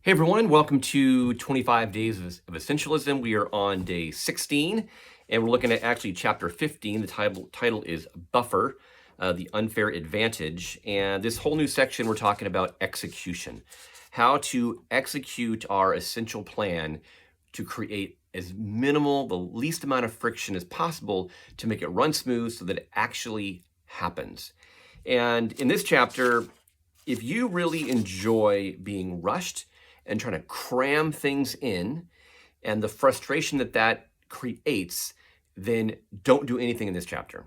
Hey everyone, welcome to 25 Days of Essentialism. We are on day 16, and we're looking at actually chapter 15. The title is Buffer, the Unfair Advantage. And this whole new section, we're talking about execution, how to execute our essential plan to create as minimal, the least amount of friction as possible to make it run smooth so that it actually happens. And in this chapter, if you really enjoy being rushed and trying to cram things in and the frustration that creates, then don't do anything in this chapter.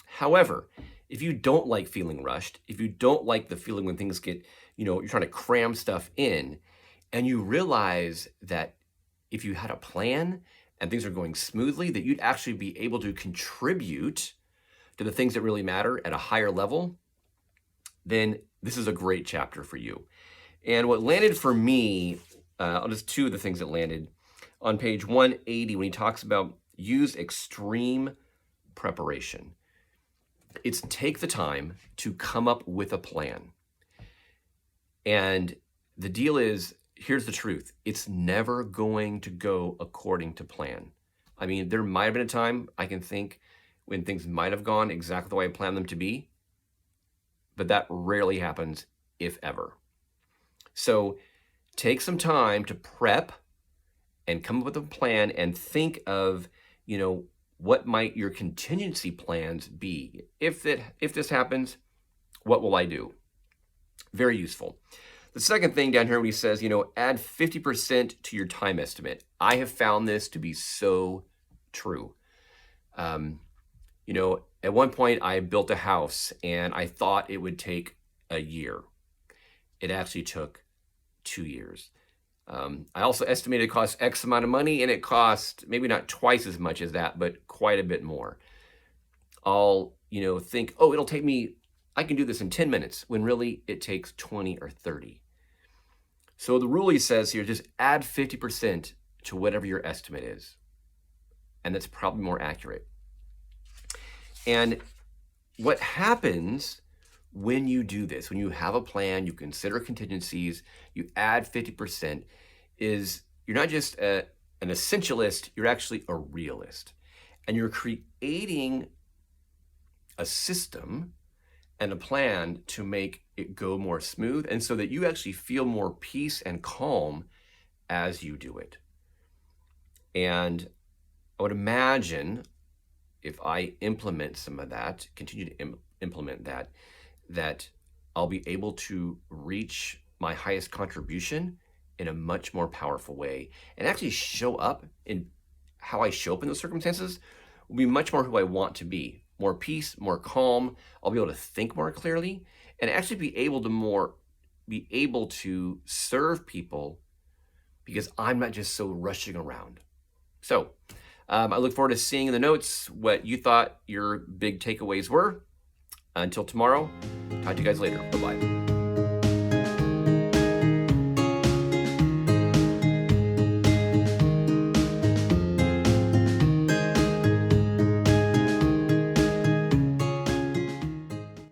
However, if you don't like feeling rushed, if you don't like the feeling when things get, you're trying to cram stuff in, and you realize that if you had a plan and things are going smoothly, that you'd actually be able to contribute to the things that really matter at a higher level, then this is a great chapter for you. And what landed for me, I'll just two of the things that landed on page 180 when he talks about use extreme preparation. It's take the time to come up with a plan. And the deal is, here's the truth. It's never going to go according to plan. I mean, there might have been a time I can think when things might have gone exactly the way I planned them to be, but that rarely happens, if ever. So take some time to prep and come up with a plan and think of, what might your contingency plans be? If this happens, what will I do? Very useful. The second thing down here when he says, add 50% to your time estimate. I have found this to be so true. At one point I built a house and I thought it would take a year. It actually took 2 years. I also estimated it cost X amount of money, and it cost maybe not twice as much as that, but quite a bit more. I'll, think, it'll take me, I can do this in 10 minutes, when really it takes 20 or 30. So the rule he says here, just add 50% to whatever your estimate is. And that's probably more accurate. And what happens when you do this, when you have a plan, you consider contingencies, you add 50%, is you're not just an essentialist, you're actually a realist. And you're creating a system and a plan to make it go more smooth, and so that you actually feel more peace and calm as you do it. And I would imagine if I implement some of that, continue to implement that I'll be able to reach my highest contribution in a much more powerful way, and actually show up in how I show up in those circumstances will be much more who I want to be. More peace, more calm. I'll be able to think more clearly and actually be able to serve people because I'm not just so rushing around. So I look forward to seeing in the notes what you thought your big takeaways were. Until tomorrow, talk to you guys later. Bye-bye.